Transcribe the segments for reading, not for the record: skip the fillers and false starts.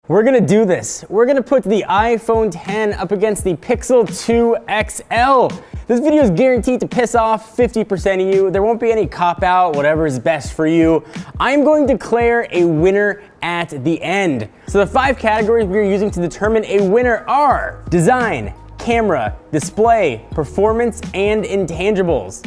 We're gonna do this. We're gonna put the iPhone X up against the Pixel 2 XL. This video is guaranteed to piss off 50% of you. There won't be any cop-out, whatever is best for you. I'm going to declare a winner at the end. So the 5 categories we are using to determine a winner are design, camera, display, performance, and intangibles.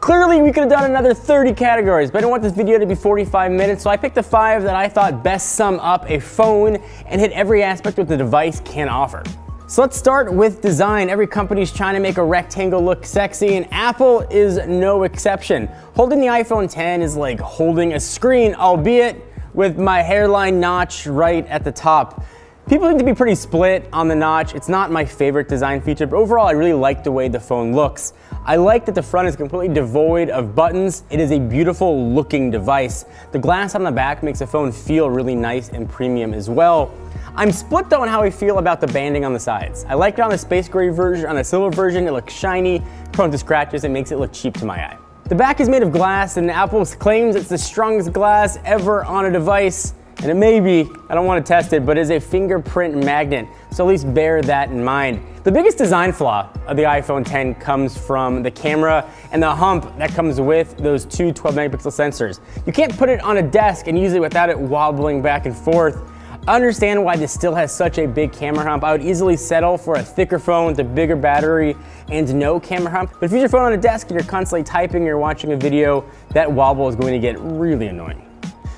Clearly, we could have done another 30 categories, but I didn't want this video to be 45 minutes, so I picked the 5 that I thought best sum up a phone and hit every aspect what the device can offer. So let's start with design. Every company's trying to make a rectangle look sexy, and Apple is no exception. Holding the iPhone X is like holding a screen, albeit with my hairline notch right at the top. People seem to be pretty split on the notch. It's not my favorite design feature, but overall I really like the way the phone looks. I like that the front is completely devoid of buttons. It is a beautiful looking device. The glass on the back makes the phone feel really nice and premium as well. I'm split though on how I feel about the banding on the sides. I like it on the space gray version. On the silver version, it looks shiny, prone to scratches, and makes it look cheap to my eye. The back is made of glass, and Apple claims it's the strongest glass ever on a device. And it may be, I don't want to test it, but it is a fingerprint magnet, so at least bear that in mind. The biggest design flaw of the iPhone X comes from the camera and the hump that comes with those two 12-megapixel sensors. You can't put it on a desk and use it without it wobbling back and forth. I understand why this still has such a big camera hump. I would easily settle for a thicker phone with a bigger battery and no camera hump. But if you use your phone on a desk and you're constantly typing or watching a video, that wobble is going to get really annoying.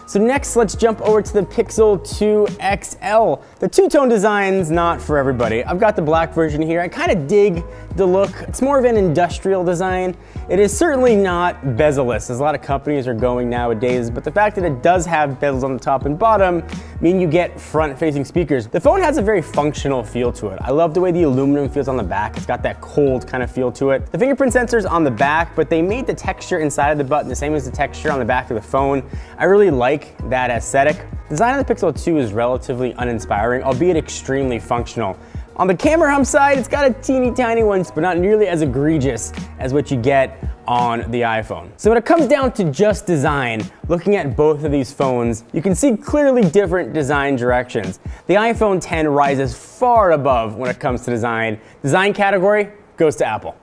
So next, let's jump over to the Pixel 2 XL. The two-tone design's not for everybody. I've got the black version here. I kind of dig the look. It's more of an industrial design. It is certainly not bezel-less, as a lot of companies are going nowadays, but the fact that it does have bezels on the top and bottom mean you get front-facing speakers. The phone has a very functional feel to it. I love the way the aluminum feels on the back. It's got that cold kind of feel to it. The fingerprint sensor's on the back, but they made the texture inside of the button the same as the texture on the back of the phone. I really like that aesthetic. Design of the Pixel 2 is relatively uninspiring, albeit extremely functional. On the camera hump side, it's got a teeny tiny one, but not nearly as egregious as what you get on the iPhone. So when it comes down to just design, looking at both of these phones, you can see clearly different design directions. The iPhone X rises far above when it comes to design. Design category goes to Apple.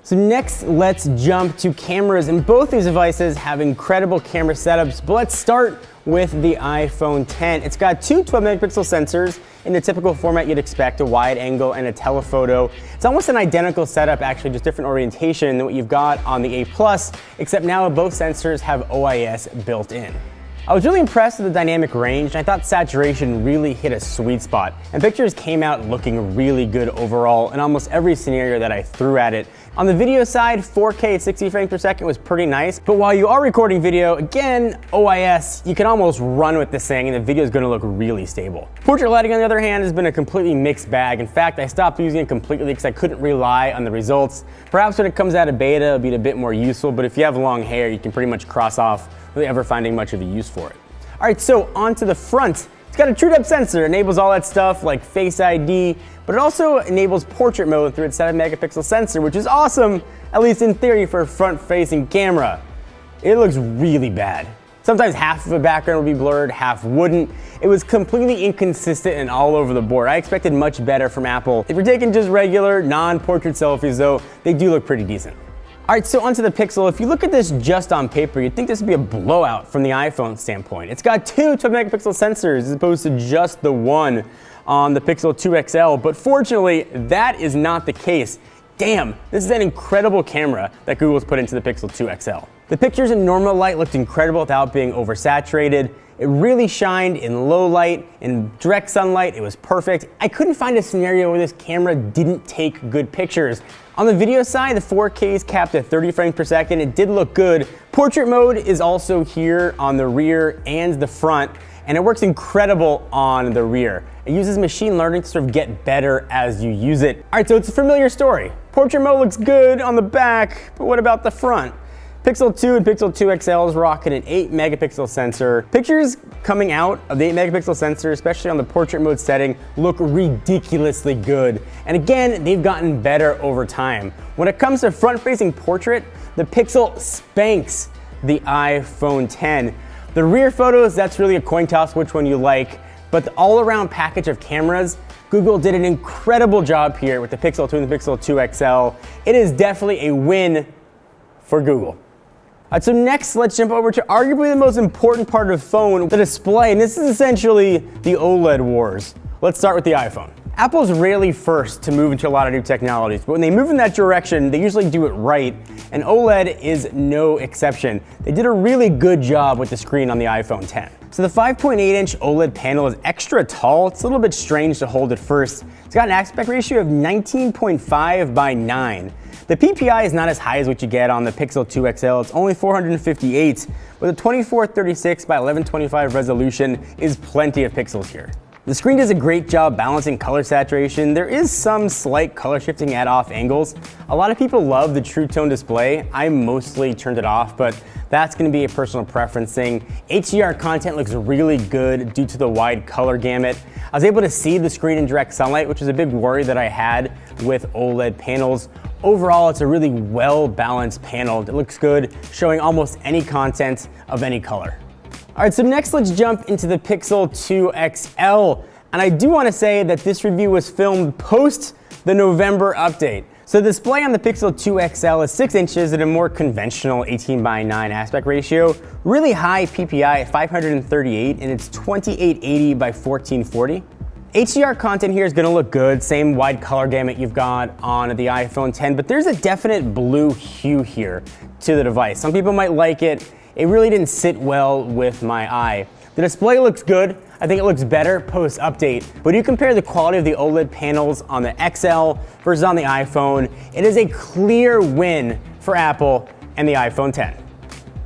So next, let's jump to cameras, and both these devices have incredible camera setups, but let's start with the iPhone X. It's got two 12-megapixel sensors in the typical format you'd expect, a wide angle and a telephoto. It's almost an identical setup, actually, just different orientation than what you've got on the A+, except now both sensors have OIS built in. I was really impressed with the dynamic range, and I thought saturation really hit a sweet spot. And pictures came out looking really good overall in almost every scenario that I threw at it. On the video side, 4K at 60 frames per second was pretty nice, but while you are recording video, again, OIS, you can almost run with this thing and the video is gonna look really stable. Portrait lighting, on the other hand, has been a completely mixed bag. In fact, I stopped using it completely because I couldn't rely on the results. Perhaps when it comes out of beta, it'll be a bit more useful, but if you have long hair, you can pretty much cross off without ever finding much of a use for it. All right, so onto the front. It's got a true depth sensor, enables all that stuff like Face ID, but it also enables portrait mode through its 7-megapixel sensor, which is awesome, at least in theory, for a front-facing camera. It looks really bad. Sometimes half of the background would be blurred, half wouldn't. It was completely inconsistent and all over the board. I expected much better from Apple. If you're taking just regular, non-portrait selfies though, they do look pretty decent. All right, so onto the Pixel. If you look at this just on paper, you'd think this would be a blowout from the iPhone standpoint. It's got two 12-megapixel sensors as opposed to just the one on the Pixel 2 XL, but fortunately, that is not the case. Damn, this is an incredible camera that Google's put into the Pixel 2 XL. The pictures in normal light looked incredible without being oversaturated. It really shined in low light, in direct sunlight, it was perfect. I couldn't find a scenario where this camera didn't take good pictures. On the video side, the 4K is capped at 30 frames per second. It did look good. Portrait mode is also here on the rear and the front, and it works incredible on the rear. It uses machine learning to sort of get better as you use it. All right, so it's a familiar story. Portrait mode looks good on the back, but what about the front? Pixel 2 and Pixel 2 XL is rocking an 8-megapixel sensor. Pictures coming out of the 8-megapixel sensor, especially on the portrait mode setting, look ridiculously good. And again, they've gotten better over time. When it comes to front-facing portrait, the Pixel spanks the iPhone X. The rear photos, that's really a coin toss which one you like. but the all-around package of cameras, Google did an incredible job here with the Pixel 2 and the Pixel 2 XL. It is definitely a win for Google. All right, so next, let's jump over to arguably the most important part of the phone, the display, and this is essentially the OLED wars. Let's start with the iPhone. Apple's rarely first to move into a lot of new technologies, but when they move in that direction, they usually do it right, and OLED is no exception. They did a really good job with the screen on the iPhone X. So the 5.8-inch OLED panel is extra tall. It's a little bit strange to hold at first. It's got an aspect ratio of 19.5 by 9. The PPI is not as high as what you get on the Pixel 2 XL. It's only 458, but the 2436 by 1125 resolution is plenty of pixels here. The screen does a great job balancing color saturation. There is some slight color shifting at off angles. A lot of people love the True Tone display. I mostly turned it off, but that's going to be a personal preference thing. HDR content looks really good due to the wide color gamut. I was able to see the screen in direct sunlight, which is a big worry that I had with OLED panels. Overall, it's a really well-balanced panel. It looks good, showing almost any content of any color. All right, so next let's jump into the Pixel 2 XL. And I do want to say that this review was filmed post the November update. So the display on the Pixel 2 XL is 6 inches at a more conventional 18 by 9 aspect ratio, really high PPI at 538, and it's 2880 by 1440. HDR content here is going to look good, same wide color gamut you've got on the iPhone X, but there's a definite blue hue here to the device. Some people might like it. It really didn't sit well with my eye. The display looks good. I think it looks better post-update, but you compare the quality of the OLED panels on the XL versus on the iPhone, it is a clear win for Apple and the iPhone X.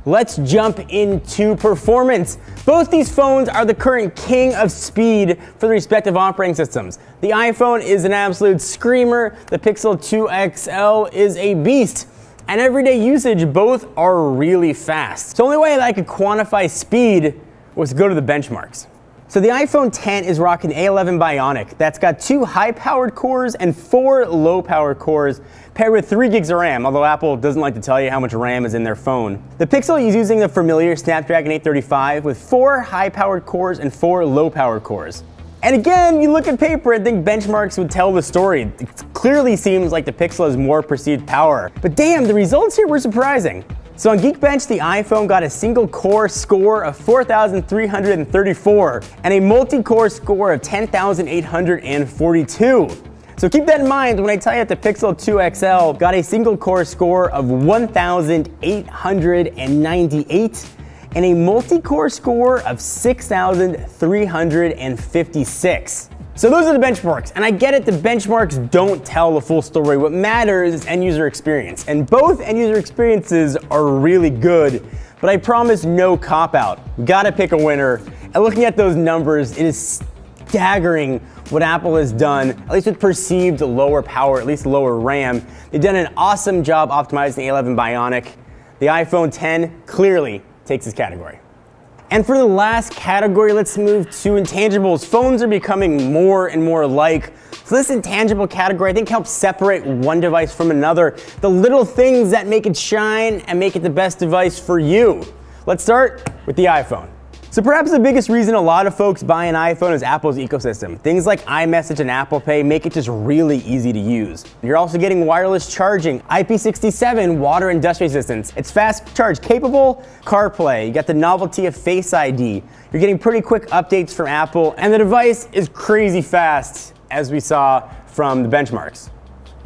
Let's jump into performance. Both these phones are the current king of speed for the respective operating systems. The iPhone is an absolute screamer. The Pixel 2 XL is a beast. And everyday usage, both are really fast. So the only way that I could quantify speed was to go to the benchmarks. So the iPhone X is rocking A11 Bionic. That's got 2 high-powered cores and 4 low-powered cores, paired with 3 gigs of RAM, although Apple doesn't like to tell you how much RAM is in their phone. The Pixel is using the familiar Snapdragon 835 with 4 high-powered cores and 4 low-powered cores. And again, you look at paper and think benchmarks would tell the story. It clearly seems like the Pixel has more perceived power. But damn, the results here were surprising. So on Geekbench, the iPhone got a single core score of 4,334 and a multi-core score of 10,842. So keep that in mind when I tell you that the Pixel 2 XL got a single core score of 1,898 and a multi-core score of 6,356. So those are the benchmarks, and I get it, the benchmarks don't tell the full story. What matters is end user experience, and both end user experiences are really good, but I promise no cop-out. Gotta pick a winner, and looking at those numbers, it is staggering what Apple has done, at least with perceived lower power, at least lower RAM. They've done an awesome job optimizing the A11 Bionic. The iPhone X clearly takes this category. And for the last category, let's move to intangibles. Phones are becoming more and more alike. So this intangible category, I think, helps separate one device from another. The little things that make it shine and make it the best device for you. Let's start with the iPhone. So perhaps the biggest reason a lot of folks buy an iPhone is Apple's ecosystem. Things like iMessage and Apple Pay make it just really easy to use. You're also getting wireless charging, IP67 water and dust resistance. It's fast charge capable, CarPlay. You got the novelty of Face ID. You're getting pretty quick updates from Apple, and the device is crazy fast, as we saw from the benchmarks.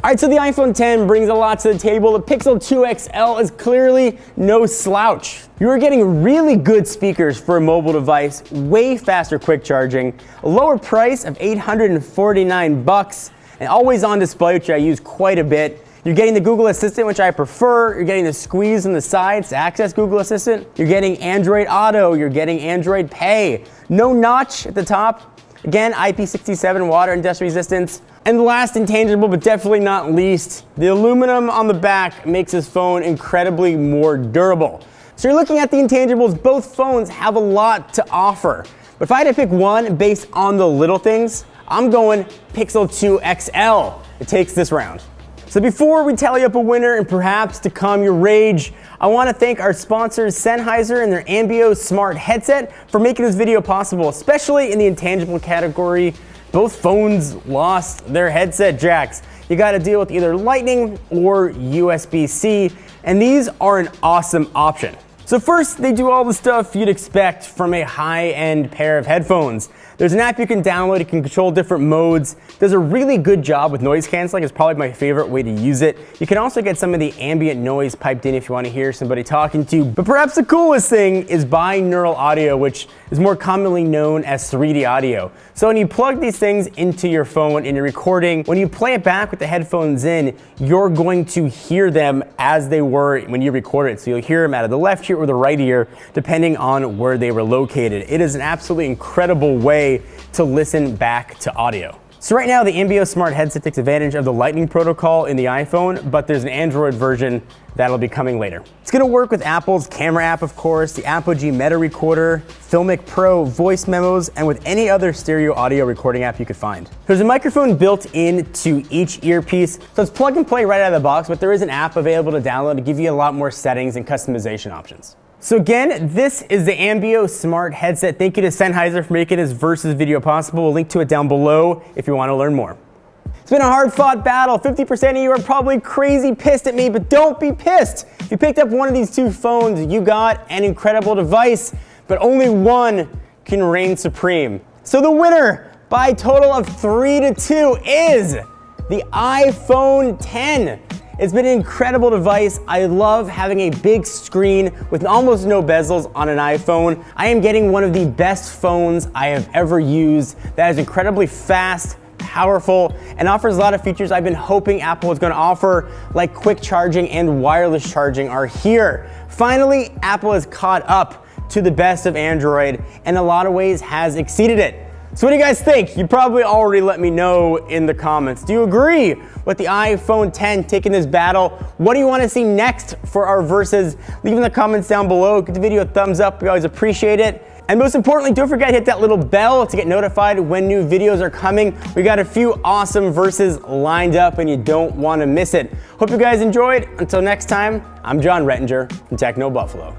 All right, so the iPhone X brings a lot to the table. The Pixel 2 XL is clearly no slouch. You are getting really good speakers for a mobile device, way faster quick charging, a lower price of $849, and always on display, which I use quite a bit. You're getting the Google Assistant, which I prefer. You're getting the squeeze on the sides to access Google Assistant. You're getting Android Auto. You're getting Android Pay. No notch at the top. Again, IP67 water and dust resistance. And the last intangible, but definitely not least, the aluminum on the back makes this phone incredibly more durable. So you're looking at the intangibles, both phones have a lot to offer. But if I had to pick one based on the little things, I'm going Pixel 2 XL. It takes this round. So before we tally up a winner and perhaps to calm your rage, I want to thank our sponsors Sennheiser and their Ambio smart headset for making this video possible, especially in the intangible category. Both phones lost their headset jacks. You got to deal with either Lightning or USB-C, and these are an awesome option. So first, they do all the stuff you'd expect from a high-end pair of headphones. There's an app you can download, you can control different modes. Does a really good job with noise canceling. It's probably my favorite way to use it. You can also get some of the ambient noise piped in if you want to hear somebody talking to you. But perhaps the coolest thing is binaural audio, which is more commonly known as 3D audio. So when you plug these things into your phone and you're recording, when you play it back with the headphones in, you're going to hear them as they were when you recorded. So you'll hear them out of the left ear or the right ear, depending on where they were located. It is an absolutely incredible way to listen back to audio. So right now, the Ambio smart headset takes advantage of the Lightning protocol in the iPhone, but there's an Android version that'll be coming later. It's gonna work with Apple's camera app, of course, the Apogee Meta Recorder, Filmic Pro voice memos, and with any other stereo audio recording app you could find. There's a microphone built into each earpiece, so it's plug and play right out of the box, but there is an app available to download to give you a lot more settings and customization options. So again, this is the Ambio smart headset. Thank you to Sennheiser for making this versus video possible. We'll link to it down below if you want to learn more. It's been a hard-fought battle. 50% of you are probably crazy pissed at me, but don't be pissed. If you picked up one of these two phones, you got an incredible device, but only one can reign supreme. So the winner by a total of 3-2 is the iPhone 10. It's been an incredible device. I love having a big screen with almost no bezels on an iPhone. I am getting one of the best phones I have ever used that is incredibly fast, powerful, and offers a lot of features I've been hoping Apple is going to offer, like quick charging and wireless charging are here. Finally, Apple has caught up to the best of Android and in a lot of ways has exceeded it. So what do you guys think? You probably already let me know in the comments. Do you agree with the iPhone 10 taking this battle? What do you want to see next for our versus? Leave in the comments down below. Give the video a thumbs up. We always appreciate it. And most importantly, don't forget to hit that little bell to get notified when new videos are coming. We got a few awesome verses lined up and you don't want to miss it. Hope you guys enjoyed. Until next time, I'm John Rettinger from Techno Buffalo.